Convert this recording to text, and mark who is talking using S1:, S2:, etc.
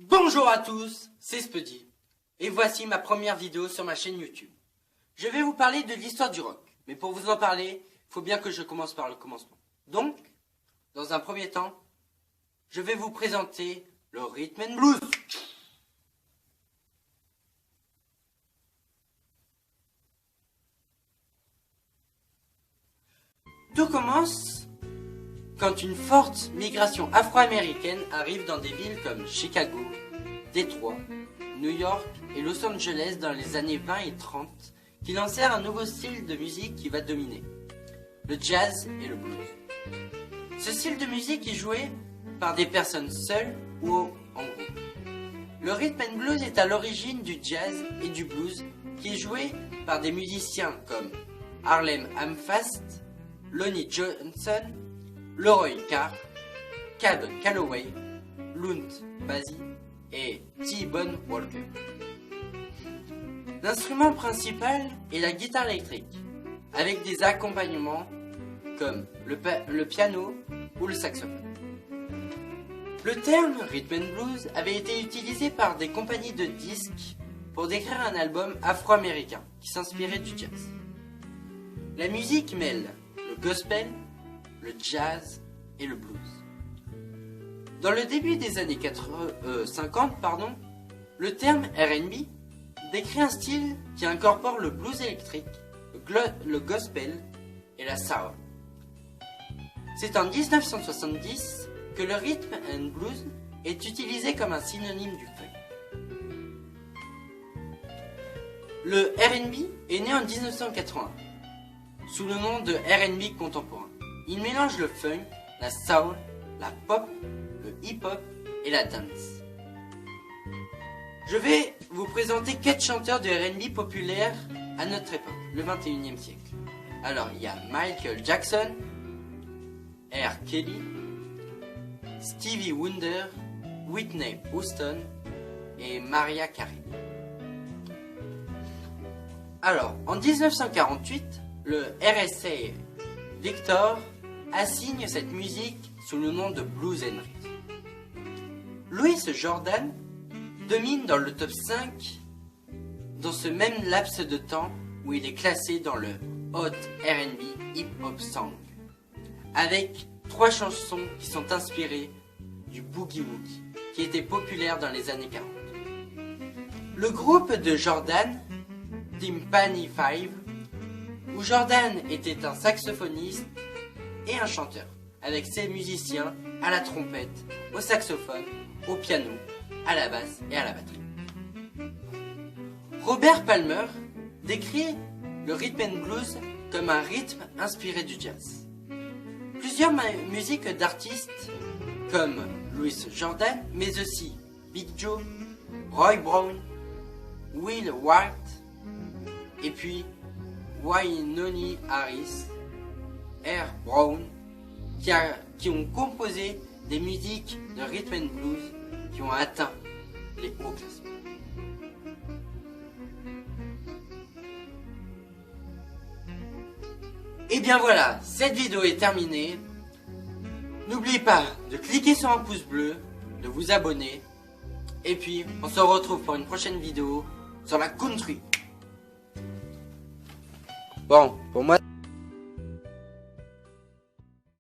S1: Bonjour à tous, c'est Spuddy, et voici ma première vidéo sur ma chaîne YouTube. Je vais vous parler de l'histoire du rock, mais pour vous en parler, il faut bien que je commence par le commencement. Donc, dans un premier temps, je vais vous présenter le rhythm and blues. Tout commence quand une forte migration afro-américaine arrive dans des villes comme Chicago, Détroit, New York et Los Angeles dans les années 20 et 30, qui lancèrent un nouveau style de musique qui va dominer, le jazz et le blues. Ce style de musique est joué par des personnes seules ou en groupe. Le rhythm and blues est à l'origine du jazz et du blues qui est joué par des musiciens comme Harlem Amfast, Lonnie Johnson, Leroy Carr, Cab Calloway, Lunt Basie et T-Bone Walker. L'instrument principal est la guitare électrique, avec des accompagnements comme le piano ou le saxophone. Le terme rhythm and blues avait été utilisé par des compagnies de disques pour décrire un album afro-américain qui s'inspirait du jazz. La musique mêle le gospel, le jazz et le blues. Dans le début des années 50, le terme R&B décrit un style qui incorpore le blues électrique, le gospel et la soul. C'est en 1970 que le rhythm and blues est utilisé comme un synonyme du funk. Le R&B est né en 1981 sous le nom de R&B contemporain. Il mélange le funk, la soul, la pop, le hip-hop et la dance. Je vais vous présenter 4 chanteurs de R&B populaires à notre époque, le 21e siècle. Alors, il y a Michael Jackson, R. Kelly, Stevie Wonder, Whitney Houston et Mariah Carey. Alors, en 1948, le RCA Victor assigne cette musique sous le nom de Blues and Rhythm. Louis Jordan domine dans le top 5 dans ce même laps de temps où il est classé dans le Hot R&B Hip Hop Song, avec 3 chansons qui sont inspirées du Boogie Woogie, qui était populaire dans les années 40. Le groupe de Jordan, Tympany 5, où Jordan était un saxophoniste et un chanteur, avec ses musiciens à la trompette, au saxophone, au piano, à la basse et à la batterie. Robert Palmer décrit le rhythm and blues comme un rythme inspiré du jazz. Plusieurs musiques d'artistes comme Louis Jordan, mais aussi Big Joe, Roy Brown, Will White et puis Wynonie Harris, R. Brown, qui ont composé des musiques de rhythm and blues qui ont atteint les hauts classements. Et bien voilà, cette vidéo est terminée. N'oubliez pas de cliquer sur un pouce bleu, de vous abonner, et puis on se retrouve pour une prochaine vidéo sur la country. Bon, pour moi...